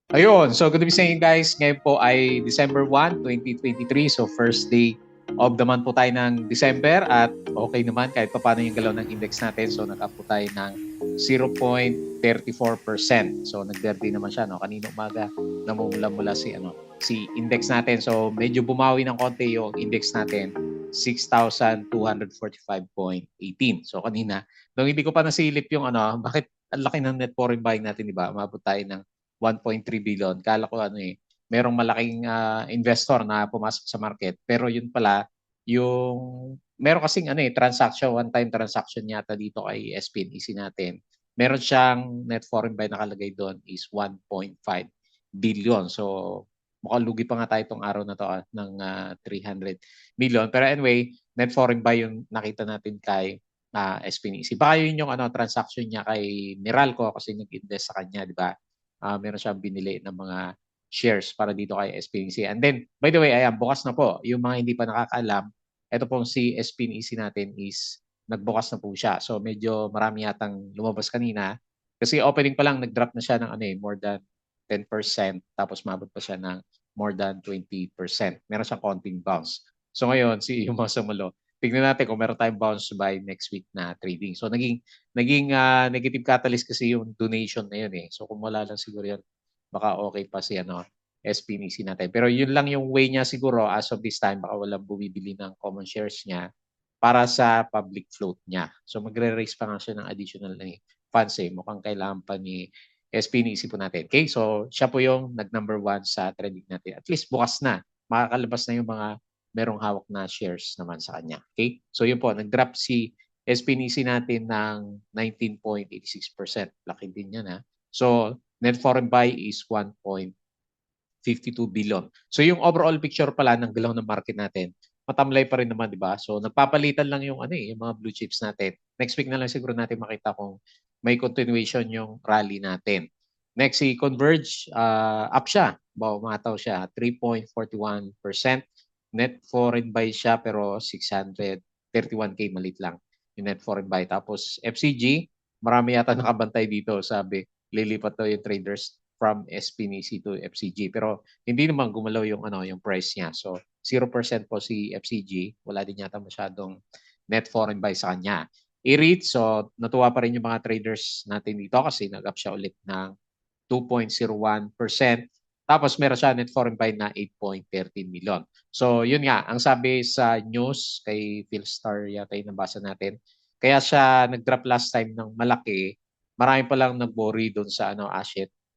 Ayun, so good evening sa inyo guys. Ngayon po ay December 1, 2023. So first day of the month po tayo ng December at okay naman kahit pa paano yung galaw ng index natin. So nag-up po tayo ng 0.34%. So nag-dirty naman siya, no? Kanina umaga namumula-mula si index natin. So medyo bumawi ng konti yung index natin, 6,245.18. So kanina, nung hindi ko pa nasilip yung bakit ang laki ng net foreign buying natin, di ba? Umabot tayo ng 1.3 billion. Kala ko merong malaking investor na pumasok sa market. Pero yun pala, yung meron kasing transaction, one-time transaction yata dito kay SPNEC natin. Meron siyang net foreign buy nakalagay doon is 1.5 billion. So mukhang lugi pa nga tayo itong araw na to ng 300 million. Pero anyway, net foreign buy yung nakita natin kay SPNEC. Baka yun yung transaction niya kay Meralco kasi nag-invest sa kanya, di ba? Meron siyang binili ng mga shares para dito kay SPNEC. And then, by the way, ayan, bukas na po. Yung mga hindi pa nakakaalam, ito pong si SPNEC natin is nagbukas na po siya. So medyo marami yatang lumabas kanina. Kasi opening pa lang, nag-drop na siya ng more than 10%. Tapos mabot pa siya ng more than 20%. Meron siyang konting bounce. So ngayon, si yung mga sumulo, tignan natin kung meron tayong bounce by next week na trading. So naging negative catalyst kasi yung donation na yun eh. So kung wala lang siguro yun, baka okay pa si SPNEC natin. Pero yun lang yung way niya siguro as of this time, baka walang bumibili ng common shares niya para sa public float niya. So magre-raise pa nga siya ng additional funds eh. Mukhang kailangan pa ni SPNEC po natin. Okay, so siya po yung nag-number 1 sa trading natin. At least bukas na, makakalabas na yung mga merong hawak na shares naman sa kanya. Okay, so yun po, nag-drop si SPNEC natin ng 19.86%. Laki din yan ha. So net foreign buy is 1.52 billion. So yung overall picture pala ng galaw ng market natin, matamlay pa rin naman, di ba? So nagpapalitan lang yung yung mga blue chips natin. Next week na lang siguro natin makita kung may continuation yung rally natin. Next, si Converge, up siya. Umataw siya, 3.41%. Net foreign buy siya pero 631K, malit lang yung net foreign buy. Tapos FCG, marami yata nakabantay dito. Sabi, lilipat daw yung traders from SPNEC to FCG. Pero hindi naman gumalaw yung price niya. So 0% po si FCG. Wala din yata masyadong net foreign buy sa kanya. I-REIT, so natuwa pa rin yung mga traders natin dito kasi nag-up siya ulit ng 2.01%. Tapos meron siya net foreign buy na 8.13 million. So yun nga, ang sabi sa news kay Philstar yata yung nabasa natin, kaya siya nag-drop last time ng malaki, marami pa lang nag-worry doon sa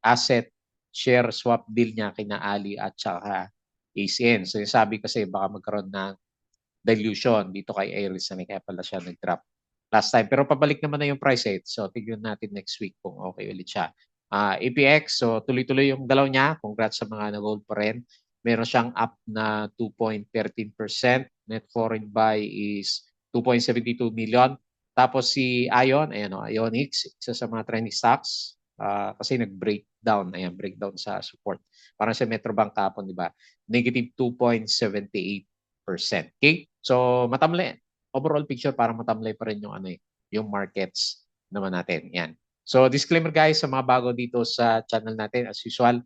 asset share swap deal niya kina Ali at saka ACN. So yung sabi kasi baka magkaroon ng dilution dito kay Aries na kaya pala siya nag-drop last time. Pero pabalik naman na yung price eh. So tignan natin next week kung okay ulit siya. APX, so tuloy-tuloy yung galaw niya. Congrats sa mga nag-hold pa rin. Meron siyang up na 2.13%. Net foreign buy is 2.72 million. Tapos si Ion, ayan o, Ionix, isa sa mga trending stocks. Kasi nag-breakdown, ayan, breakdown sa support. Parang sa Metrobank kapon, di ba? Negative 2.78%. Okay? So, matamlay. Overall picture, parang matamlay pa rin yung markets naman natin. Yan. So, disclaimer guys, sa mga bago dito sa channel natin, as usual,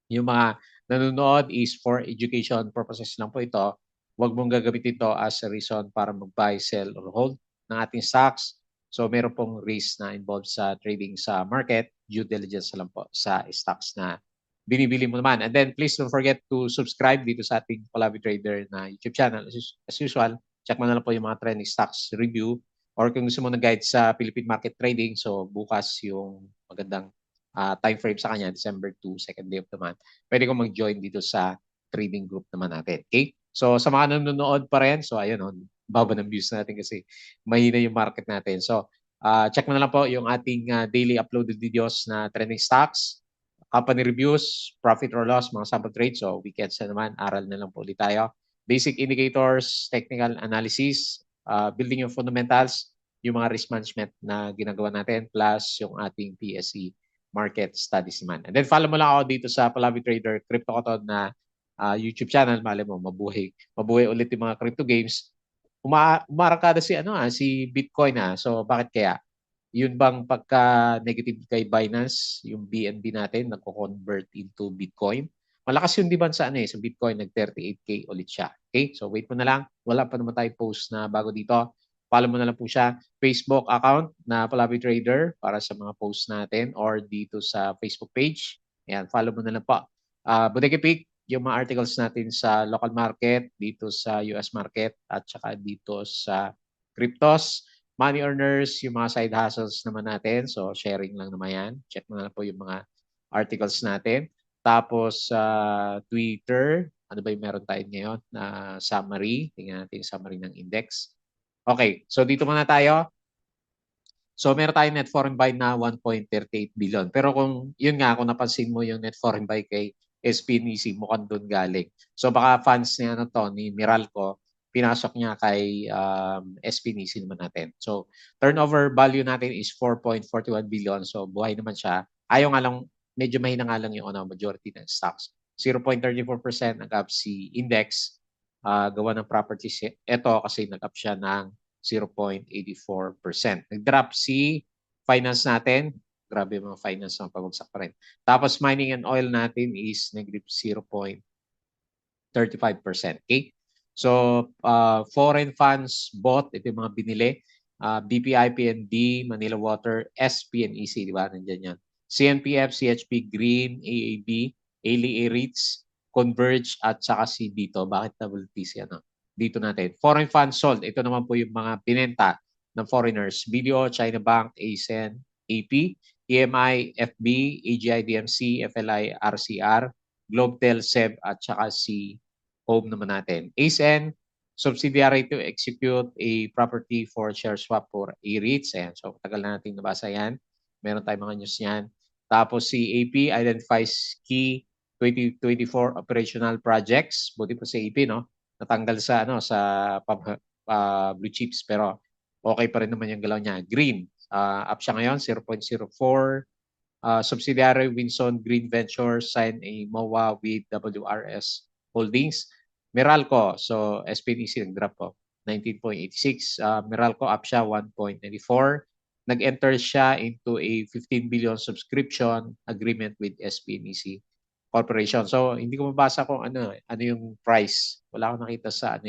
yung mga nanonood is for education purposes lang po ito. Huwag mong gagamitin ito as a reason para mag-buy, sell, or hold ng ating stocks. So, meron pong risk na involved sa trading sa market. Due diligence lang po sa stocks na binibili mo naman. And then, please don't forget to subscribe dito sa ating Palavi Trader na YouTube channel. As usual, check mo na lang po yung mga trending stocks review or kung gusto mo na guide sa Philippine market trading, so bukas yung magandang time frame sa kanya, December 2, second day of the month, pwede kong mag-join dito sa trading group naman natin. Okay? So sa mga nanonood pa rin, so ayun, baba ng views natin kasi mahina yung market natin. So check mo na lang po yung ating daily uploaded videos na trending stocks, company reviews, profit or loss, mga sample trades. So weekends na naman, aral na lang po ulit tayo. Basic indicators, technical analysis, building yung fundamentals, yung mga risk management na ginagawa natin, plus yung ating PSE market studies naman. And then follow mo lang ako dito sa Palavi Trader Crypto Koton na YouTube channel. Mali mo, mabuhay ulit yung mga crypto games. Umarangkada si si Bitcoin. So bakit kaya? yun bang pagka-negative kay Binance, yung BNB natin, nagko-convert into Bitcoin. Malakas yung demand sa sa Bitcoin, nag-38K ulit siya. Okay? So wait mo na lang. Wala pa naman tayo post na bago dito. Follow mo na lang po siya. Facebook account na Palabi Trader para sa mga posts natin or dito sa Facebook page. Ayan, follow mo na lang po. Bodega Peak, yung mga articles natin sa local market, dito sa US market, at saka dito sa cryptos. Money earners, yung mga side hustles naman natin. So, sharing lang naman yan. Check mo na lang po yung mga articles natin. Tapos, sa Twitter, ano ba yung meron tayo ngayon na summary? Tingnan natin yung summary ng index. Okay, so dito muna tayo. So meron tayong net foreign buy na 1.38 billion. Pero kung yun nga, kung napansin mo yung net foreign buy kay SPNEC, mukhang doon galing. So baka funds niya ni Meralco, pinasok niya kay SPNEC naman natin. So turnover value natin is 4.41 billion. So buhay naman siya. Ayaw nga lang, medyo mahina nga lang yung majority ng stocks. 0.34% nag-up si index. Gawa ng properties. Ito kasi nag-up siya ng 0.84%. Nag-drop si finance natin. Grabe mga finance na pabagsak pa rin. Tapos mining and oil natin is negative 0.35%. Okay? So, foreign funds bought, ito yung mga binili. BPI, PNB, Manila Water, SPNEC, di ba? Nandiyan yan. CNPF, CHP, Green, AAB, ALI REITs, Converge, at saka si dito. Bakit WTC? Dito natin. Foreign funds sold. Ito naman po yung mga binenta ng foreigners. BDO, China Bank, ASEN, AP, EMI, FB, AGI, DMC, FLI, RCR, Globetel, SEB, at saka si Home naman natin. ASEN, subsidiary to execute a property for share swap for A-REITs. Ayan. So, tagal na natin nabasa yan. Meron tayong mga news yan. Tapos si AP identifies key 2024 operational projects. Buti po si AP, no? Natanggal sa sa blue chips pero okay pa rin naman yung galaw niya. Green, up siya ngayon 0.04. Subsidiary Winson Green Ventures signed a MOA with WRS Holdings. Meralco, so SPDC nag-drop po 19.86. Meralco up siya 1.94. Nag-enter siya into a 15 billion subscription agreement with SPNEC Corporation. So, hindi ko mabasa kung ano yung price. Wala akong nakita sa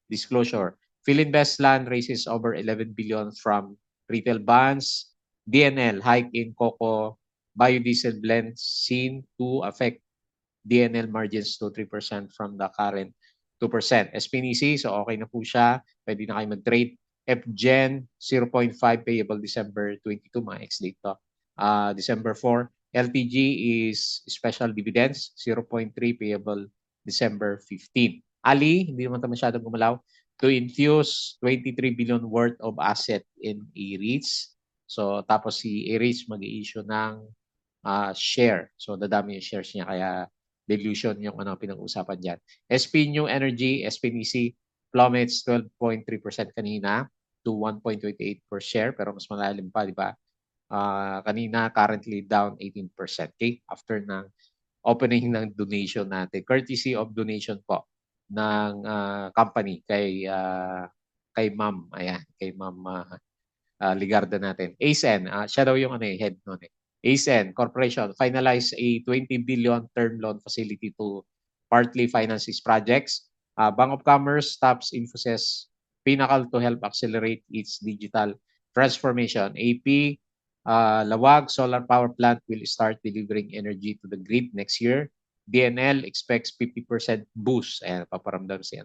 disclosure. Philinvest Land raises over 11 billion from retail bonds. DNL hike in cocoa biodiesel blend seen to affect DNL margins to 3% from the current 2%. SPNEC, so okay na po siya. Pwede na kayo mag-trade. FGen, 0.5 payable December 22, mga ex-date to. December 4. LTG is special dividends, 0.3 payable December 15. Ali, hindi naman ito masyadong gumalaw, to infuse 23 billion worth of asset in A-REITs. So, tapos si A-REITs mag-i-issue ng share. So, dadami yung shares niya, kaya dilution yung pinag-uusapan dyan. SP New Energy, SPNEC, plummets 12.3% kanina to 1.28 per share, pero mas malalim pa, di ba? Kanina, currently down 18%. Okay? After ng opening ng donation natin. Courtesy of donation po ng company kay Ma'am. Ayan, kay Ma'am Ligarda natin. ASEN, siya daw yung head nun ASEN Corporation finalized a 20 billion term loan facility to partly finance its projects. Bank of Commerce taps Infosys Pinnacle to help accelerate its digital transformation. AP, Lawag Solar Power Plant will start delivering energy to the grid next year. DNL expects 50% boost. Ayan, paparamdam si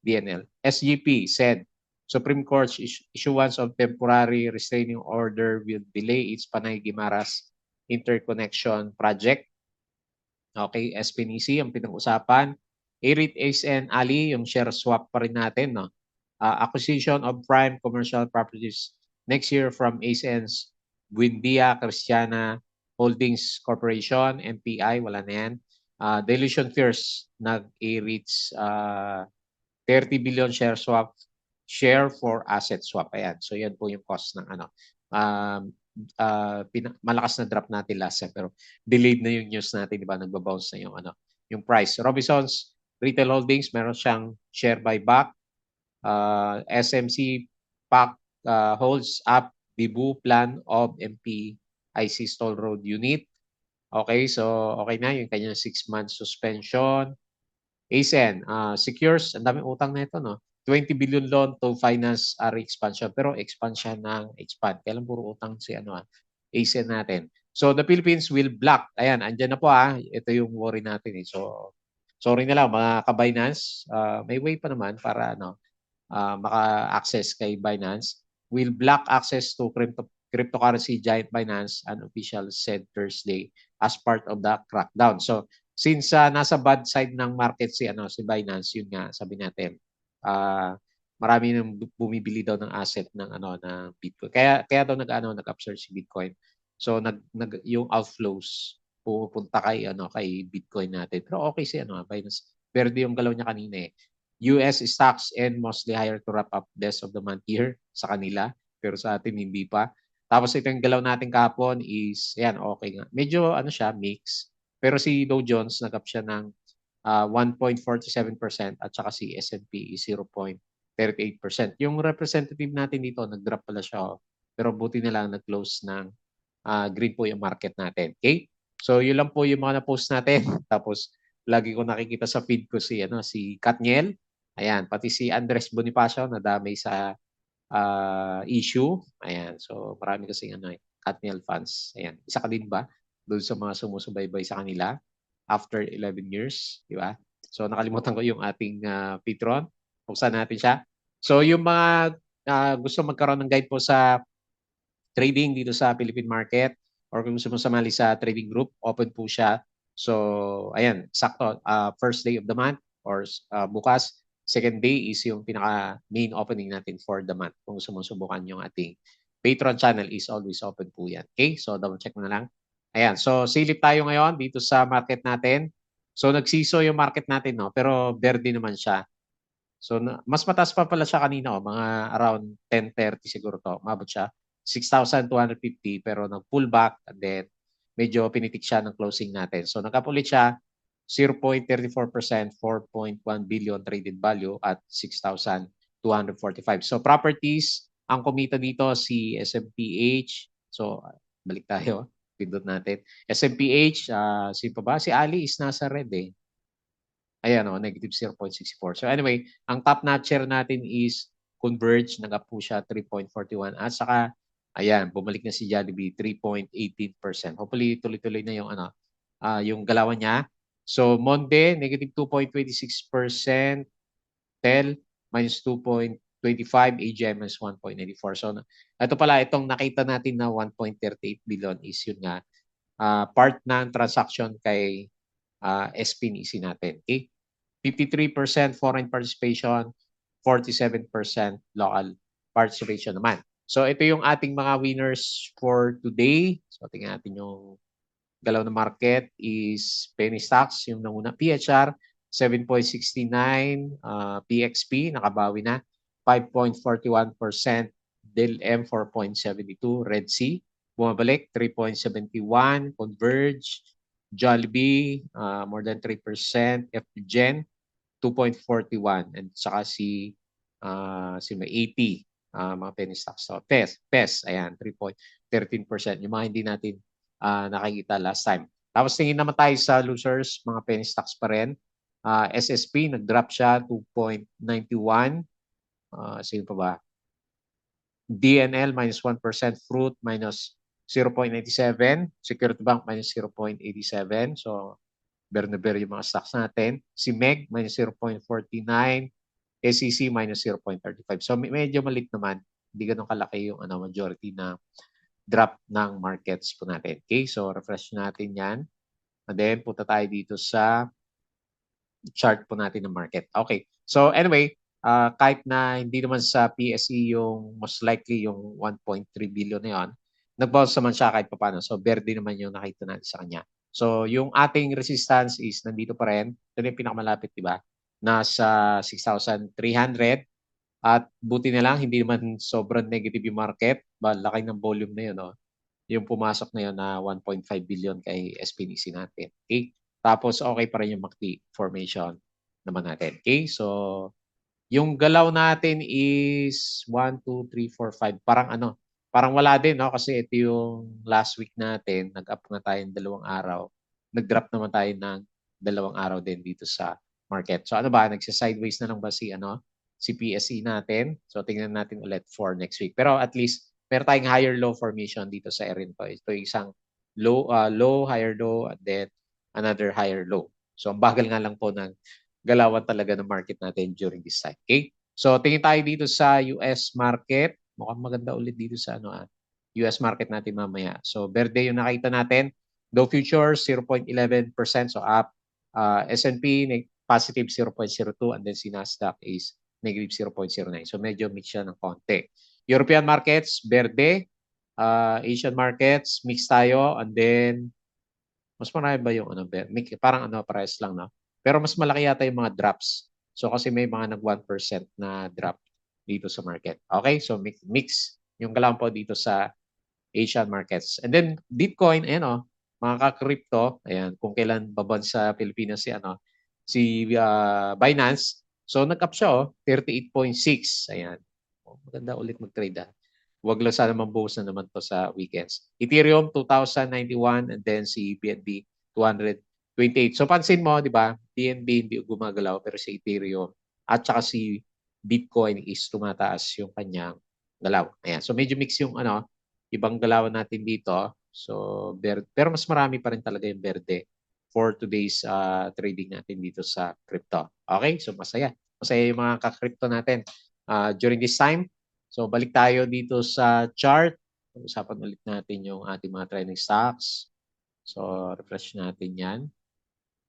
DNL. SGP said Supreme Court's issuance of temporary restraining order will delay its Panay Guimaras interconnection project. Okay, SPNEC ang pinag-usapan. A-REIT ASN Ali, yung share swap pa rin natin. No? Acquisition of prime commercial properties next year from ASN's Buendia Cristiana Holdings Corporation, MPI, wala na yan. Dilution fears, nag-A-REITs 30 billion share swap, share for asset swap. Ayan. So yan po yung cost ng malakas na drop natin last time pero delayed na yung news natin, di ba? Nagbabounce na yung price. Robinsons Retail Holdings, meron siyang share buyback. SMC PAC holds up DBU Plan of MPIC Stall Road Unit. Okay, so okay na yung kanyang 6-month suspension. ASEN, secures, ang daming utang na ito, no? 20 billion loan to finance RE expansion. Pero expansion ng expand. Kailan puro utang si ASEN natin. So the Philippines will block. Ayan, andyan na po Ito yung worry natin eh. So sorry na lang mga ka-Binance. May way pa naman para maka-access kay Binance. Will block access to cryptocurrency giant Binance, an official said Thursday as part of the crackdown. So since nasa bad side ng market si Binance, yun nga sabi natin, marami nang bumibili daw ng asset ng Bitcoin. Kaya daw nag-upsurge si Bitcoin. So yung outflows pupunta kay Bitcoin natin. Pero okay si Binance. Pero yung galaw niya kanina eh. US stocks and mostly higher to wrap up best of the month here sa kanila. Pero sa atin hindi pa. Tapos ito yung galaw natin kahapon is, yan, okay nga. Medyo siya, mix. Pero si Dow Jones, nag-up siya ng 1.47% at saka si S&P is 0.38%. Yung representative natin dito, nag-drop pala siya. Pero buti na lang nag-close ng green po yung market natin. Okay? So yun lang po yung mga na-post natin. Tapos lagi ko nakikita sa feed ko si Katniel. Ayan, pati si Andres Bonifacio nadamay sa issue. Ayan, so marami kasing Katniel fans. Ayan, isa ka din ba doon sa mga sumusubaybay sa kanila after 11 years, di ba? So nakalimutan ko yung ating patron. Buksan natin siya. So yung mga gusto magkaroon ng guide po sa trading dito sa Philippine market or kung gusto mo sumali sa trading group, open po siya. So ayan, sakto, first day of the month or bukas. Second day is yung pinaka main opening natin for the month. Kung gusto mo subukan yung ating Patreon channel is always open po yan. Okay, so double check mo na lang. Ayan, so silip tayo ngayon dito sa market natin. So nagsiso yung market natin, no? Pero verde naman siya. So mas mataas pa pala siya kanina, mga around 10:30 siguro to. Umabot siya 6,250 pero nag-pullback and then medyo pinitik siya ng closing natin. So nag-up ulit siya 0.34%, 4.1 billion traded value at 6,245. So properties, ang kumita dito si SMPH. So balik tayo, pindot natin. SMPH, si pa ba? Si Ali is nasa red eh. Ayan negative 0.64. So anyway, ang top notcher natin is Converge, nag-up po siya 3.41 at saka ayan, bumalik na si Jollibee 3.18%. Hopefully tuloy-tuloy na yung galawan niya. So Monde, negative 2.26%, Tel minus 2.25, AGI minus 1.94. So ito pala, itong nakita natin na 1.38 billion is yun nga, part ng transaction kay SPNEC natin. Okay? 53% foreign participation, 47% local participation naman. So ito yung ating mga winners for today. So tingnan natin yung galaw na market is penny stocks, yung nanguna PHR 7.69, PXP nakabawi na 5.41%, DLM 4.72, Red Sea bumabalik 3.71, Converge, Jollibee more than 3%, FGen 2.41 and saka si may 80 mga penny stocks. So PES ayan 3.13%. Yung mga hindi natin nakikita last time. Tapos tingin naman tayo sa losers, mga penny stocks pa rin. SSP nag-drop siya 2.91. Sino pa ba? DNL minus 1%, Fruit minus 0.97, Security Bank minus 0.87. So ber na ber yung mga stocks natin. Si MEG minus 0.49, SEC minus 0.35. So medyo malit naman. Hindi ganun kalaki yung majority na drop ng markets po natin. Okay, so refresh natin yan. And then punta tayo dito sa chart po natin ng market. Okay, so anyway, kahit na hindi naman sa PSE yung most likely yung 1.3 billion na yun, nag-bounce naman siya kahit paano. So verde naman yung nakita natin sa kanya. So yung ating resistance is nandito pa rin. Ito yung pinakamalapit, di ba? Nasa 6,300. At buti na lang, hindi naman sobrang negative yung market. Laki ng volume na yun. Yung pumasok na yun na 1.5 billion kay SPNC natin. Okay? Tapos okay pa rin yung MACD formation naman natin. Okay? So yung galaw natin is 1, 2, 3, 4, 5. Parang parang wala din, no? Kasi ito yung last week natin, nag-up na tayo ng 2 araw. Nag-drop naman tayo ng 2 araw din dito sa market. So ano ba, nagsa-sideways na lang ba si PSE natin? So tingnan natin ulit for next week. Pero at least meron tayong higher low formation dito sa area to. Ito yung isang low, higher low, and then another higher low. So ang bagal nga lang po ng galawan talaga ng market natin during this time. Okay? So tingin tayo dito sa US market. Mukhang maganda ulit dito sa US market natin mamaya. So berde yung nakita natin. Dow Futures 0.11%, so up. S&P positive 0.02, and then si Nasdaq is negative 0.09. So medyo mix siya ng konti. European markets, berde. Asian markets, mix tayo, and then mas marami ba yung parang price lang, no? Pero mas malaki yata yung mga drops. So kasi may mga nag 1% na drop dito sa market. Okay? So mix yung galaw po dito sa Asian markets. And then Bitcoin, mga ka-crypto, ayan, kung kailan babon sa Pilipinas si Binance. So nag-up siya 38.6. Ayan. Maganda ulit mag-trade. Huwag lang sana mambuhos na naman to sa weekends. Ethereum 2091, and then si BNB 228. So pansin mo, di ba? BNB hindi gumagalaw, pero si Ethereum at saka si Bitcoin is tumataas yung kanyang galaw. Ayan. So medyo mix yung ibang galawan natin dito. So pero mas marami pa rin talaga yung berde for today's trading natin dito sa crypto. Okay? So masaya. Masaya yung mga ka-crypto natin during this time. So balik tayo dito sa chart. Usapan ulit natin yung ating mga trending stocks. So refresh natin yan.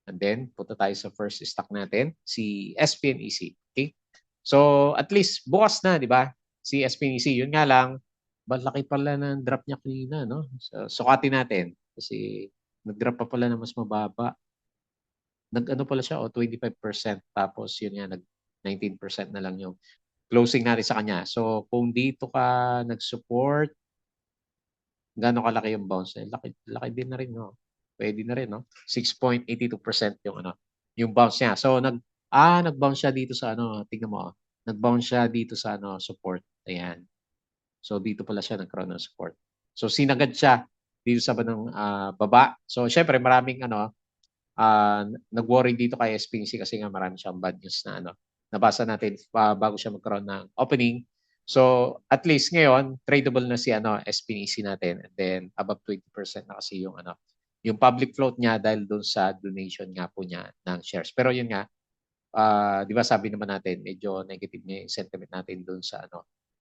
And then punta tayo sa first stock natin, si SPNEC. Okay? So at least bukas na, di ba? Si SPNEC, yun nga lang, malaki pala ng drop niya kanina, no? So sukatin natin kasi nag-drop pa pala na mas mababa. Nag-ano pala siya, 25%. Tapos yun nga, nag 19% na lang yung closing natin sa kanya. So, kung dito ka nag-support, gaano kalaki yung bounce? Laki din na rin, no? Pwede na rin, no? 6.82% yung bounce niya. So, nag-bounce siya dito sa tingnan mo, nag-bounce siya dito sa support. Ayan. So, dito pala siya nagkaroon ng support. So, sinagad siya dito sa baba. So, syempre, maraming nag-worry dito kay SPNC kasi nga marami siyang bad news na nabasa natin bago siya magkaroon ng opening. So at least ngayon tradable na si SPNC natin, and then above 20% na kasi yung public float niya dahil doon sa donation nga po niya ng shares. Pero yun nga, di ba sabi naman natin medyo negative na yung sentiment natin doon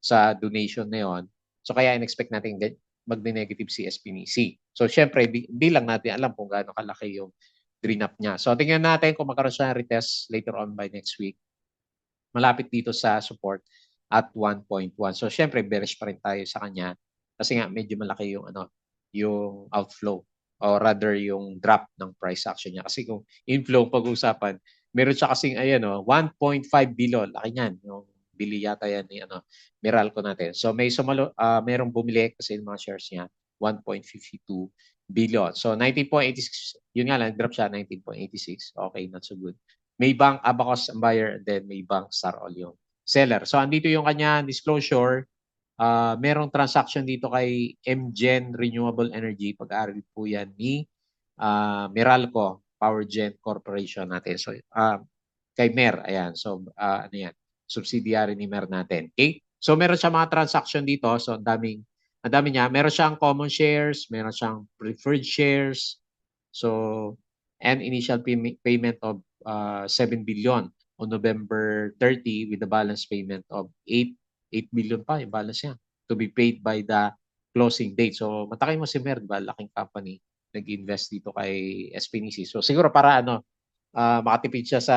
sa donation na yon. So kaya in-expect natin mag-negative si SPNC. So syempre di lang natin alam kung gaano kalaki yung drain up niya. So tingnan natin kung magkaroon siya ng retest later on by next week. Malapit dito sa support at 1.1. So syempre bearish pa rin tayo sa kanya kasi nga medyo malaki yung outflow or rather yung drop ng price action niya. Kasi kung inflow pag-uusapan, meron siya kasing 1.5 billion. Laki niyan. Yung bili yata yan ni Meralco natin. So may merong bumili kasi yung mga shares niya 1.52 billion. So 19.86, yun nga lang, drop siya 19.86. Okay, not so good. May bank Abacus ang buyer, and then may bank Star Oil yung seller. So andito yung kanya disclosure. Merong transaction dito kay MGen Renewable Energy. Pag-aari po yan ni Meralco Power Gen Corporation natin. So kay Mer, ayan. So ano yan, subsidiary ni Mer natin. Okay? So meron siya mga transaction dito. So ang dami niya. Meron siyang common shares, meron siyang preferred shares. So, and initial payment of 7 billion on November 30 with the balance payment of 8 billion pa yung balance niya to be paid by the closing date. So, matakay mo si Mer, diba? Laking company nag-invest dito kay SPNC. So, siguro para makatipid siya sa,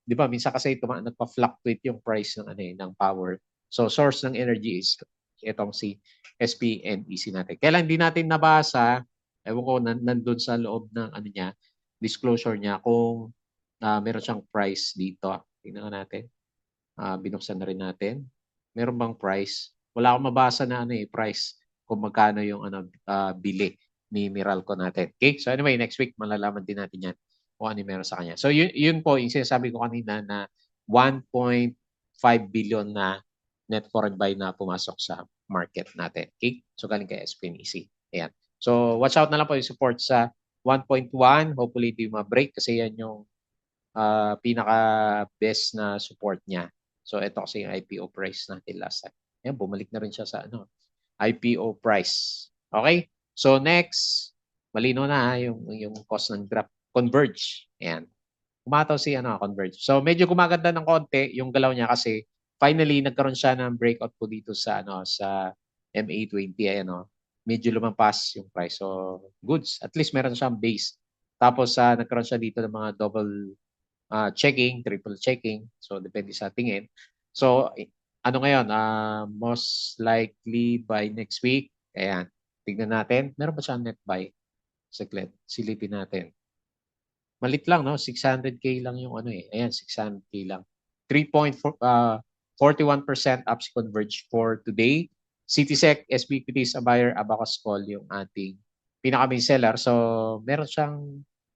di ba, minsan kasi nagpa-fluctuate yung price ng power. So, source ng energy is itong si SPNEC natin. Kailan hindi natin nabasa, ewan ko, nandun sa loob ng niya, disclosure niya kung meron siyang price dito. Tingnan natin. Binuksan na rin natin. Meron bang price? Wala akong mabasa na price kung magkano yung bili ni Meralco natin. Okay? So anyway, next week malalaman din natin yan kung ano meron sa kanya. So yun po, yung sinasabi ko kanina na 1.5 billion na net foreign buy na pumasok sa market natin. Okay? So galing kay SPNEC. Ayan. So watch out na lang po yung support sa 1.1. Hopefully hindi ma-break kasi yan yung pinaka-best na support niya. So ito kasi yung IPO price natin last time. Ayan, bumalik na rin siya sa IPO price. Okay? So next, malino na yung cost ng drop. Converge. Ayan. Umataw si Converge. So medyo gumaganda ng konti yung galaw niya kasi finally nagkaroon siya ng breakout po dito sa sa MA20 ayan medyo lumampas yung price. So goods, at least meron siyang base. Tapos nagkaroon siya dito ng mga double checking, triple checking. So depende sa tingin. So ano ngayon, most likely by next week. Ayan, tignan natin. Meron ba siyang net buy? Saglit, silipin natin. Malit lang, no? 600K lang yung Ayan, 600K lang. 3.41% up si Converge for today. CitySec, SBQT a buyer, Abacus Call yung ating pinaka-main seller. So, meron siyang,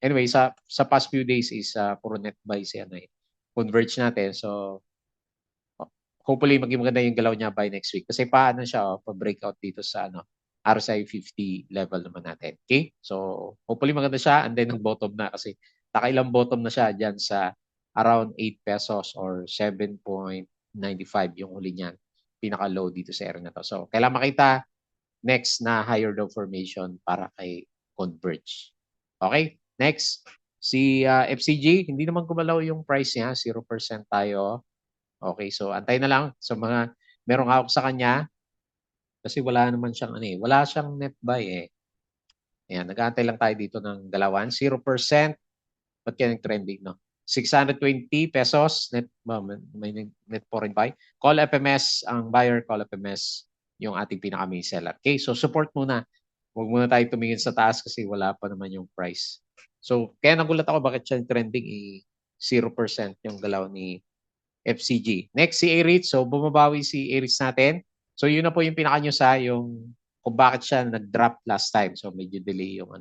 anyway, sa past few days is puro net buy si Converge natin. So, hopefully maging maganda yung galaw niya by next week. Kasi paano siya, pa-breakout dito sa RSI 50 level naman natin. Okay? So, hopefully maganda siya and then bottom na kasi nakailang bottom na siya dyan sa around 8 pesos or 7.95 yung huli niyan. Pinaka-low dito sa area na to. So, kailangan makita next na higher low formation para kay Converge. Okay? Next, si FCG, hindi naman gumalaw yung price niya. 0% tayo. Okay, so antay na lang sa mga merong hawak sa kanya kasi wala naman siyang wala siyang net buy eh. Ayan, nag-aantay lang tayo dito ng galawan. 0%. Ba't kaya trending, no? 620 pesos net, may net foreign buy. Call FMS, ang buyer, call FMS, yung ating pinaka-main seller. Okay, so support muna. Huwag muna tayo tumingin sa taas kasi wala pa naman yung price. So, kaya nagulat ako bakit siya trending 0% yung galaw ni FCG. Next, si Aritz. So, bumabawi si Aritz natin. So, yun na po yung pinaka-news yung kung bakit siya nag-drop last time. So, medyo delay yung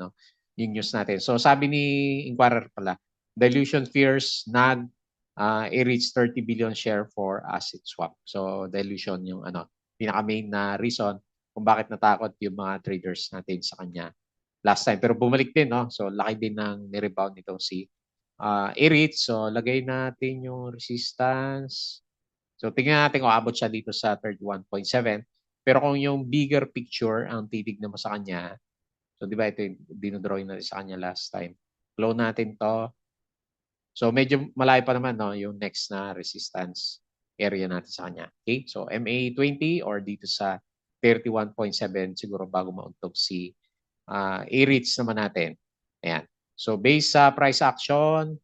yung news natin. So, sabi ni Inquirer pala, dilution fears nag Aritz 30 billion share for asset swap. So, dilution yung pinaka-main na reason kung bakit natakot yung mga traders natin sa kanya last time. Pero bumalik din, no? So, laki din ng nirebound nitong si Aritz. So, lagay natin yung resistance. So, tingnan natin kung abot siya dito sa 31.7. Pero kung yung bigger picture ang titignan mo sa kanya, so di ba ito yung dinodrawing natin sa kanya last time. Clone natin to. So, medyo malayo pa naman yung next na resistance area natin sa kanya. Okay? So, MA20 or dito sa 31.7 siguro bago mauntog si Aritz naman natin. Ayan. So, based sa price action,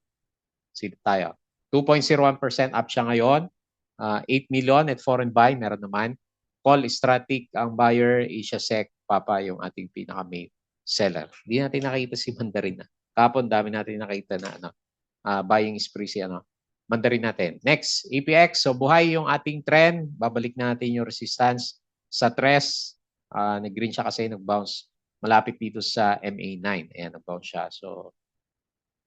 sino tayo? 2.01% up siya ngayon. 8 million at foreign buy, meron naman. Call Stratic ang buyer, Asia Sec, Papa yung ating pinaka-main seller. Hindi natin nakita si Mandarin na. Kapon, dami natin nakita na buying spree si Mandarin natin. Next, APX. So buhay yung ating trend. Babalik natin yung resistance sa tres. Nag-green siya kasi nag-bounce malapit dito sa MA9. Ayan, nag-bounce siya. So,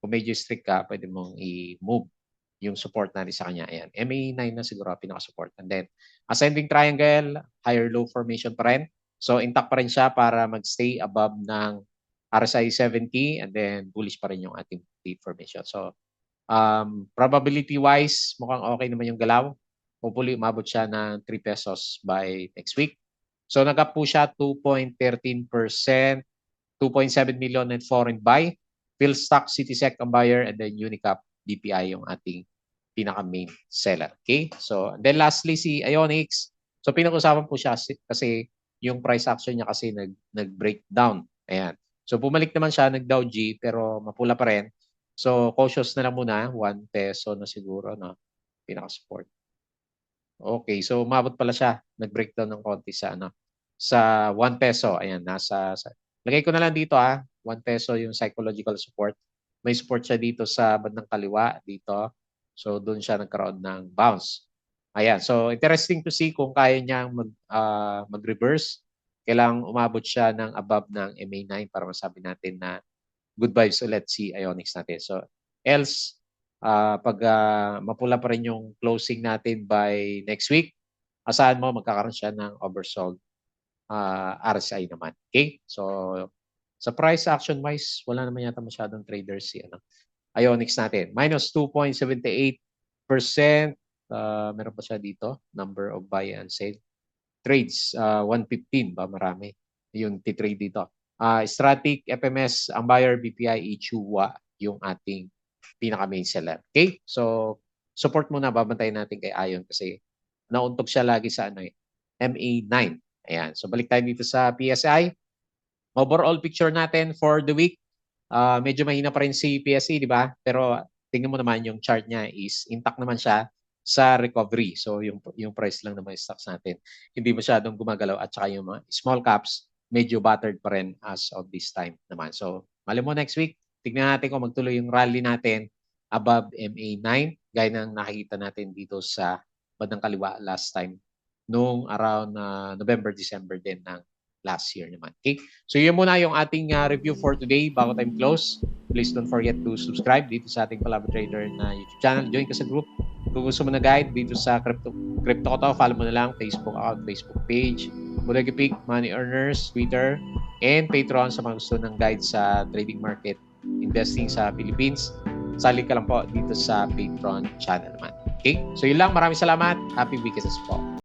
kung medyo strict ka, pwede mong i-move yung support natin sa kanya. Ayan, MA9 na siguro pinaka-support. And then, ascending triangle, higher low formation pa rin. So, intact pa rin siya para mag-stay above ng RSI 70 and then bullish pa rin yung ating deep formation. So, probability-wise, mukhang okay naman yung galaw. Hopefully, umabot siya ng 3 pesos by next week. So, nag-up po siya 2.13%, 2.7 million net foreign buy. Philstock, CitySec ang buyer, and then Unicap, DPI yung ating pinaka-main seller. Okay? So, and then lastly, si Ionics. So, pinag-usapan po siya kasi yung price action niya kasi nag-breakdown. Ayan. So, bumalik naman siya, nag-Dow G, pero mapula pa rin. So, cautious na lang muna. 1 peso na siguro, pinaka-support. Okay, so umabot pala siya. Nag-breakdown ng konti sa sa 1 peso. Ayan, lagay ko na lang dito 1 peso yung psychological support. May support siya dito sa bandang kaliwa dito. So doon siya nagkaroon ng bounce. Ayan, so interesting to see kung kaya niyang mag-reverse. Kailangang umabot siya ng above ng MA9 para masabi natin na good vibes ulit si Ionics natin. So else pag mapula pa rin yung closing natin by next week, asahan mo magkakaroon siya ng oversold RSI naman. Okay? So, sa price action wise, wala naman yata masyadong traders si Ionics natin. Minus 2.78%. Meron pa siya dito. Number of buy and sell. Trades, 115 ba? Marami. Yung titrade dito. Stratic, FMS, ang buyer, BPI, Ichua, yung ating pinaka-main seller. Okay? So, support muna. Babantayin natin kay Ion kasi nauntog siya lagi sa MA9. Ayan. So, balik tayo dito sa PSI. Overall picture natin for the week, medyo mahina pa rin si PSE, di ba? Pero tingnan mo naman yung chart niya is intact naman siya sa recovery. So yung price lang naman yung stocks natin. Hindi masyadong gumagalaw at saka yung mga small caps medyo battered pa rin as of this time naman. So mali mo next week, tignan natin kung magtuloy yung rally natin above MA9 gaya ng nakikita natin dito sa bandang kaliwa last time noong around November, December din ng last year naman. Okay? So yun muna yung ating review for today bago time close. Please don't forget to subscribe dito sa ating Palabra Trader na YouTube channel. Join ka sa group. Kung gusto mo na guide dito sa Crypto ko to, follow mo na lang Facebook account, Facebook page, Bodega Peak, Money Earners, Twitter, and Patreon sa mga gusto ng guide sa trading market, investing sa Philippines. Sali ka lang po dito sa Patreon channel naman. Okay? So yun lang. Maraming salamat. Happy weekend po.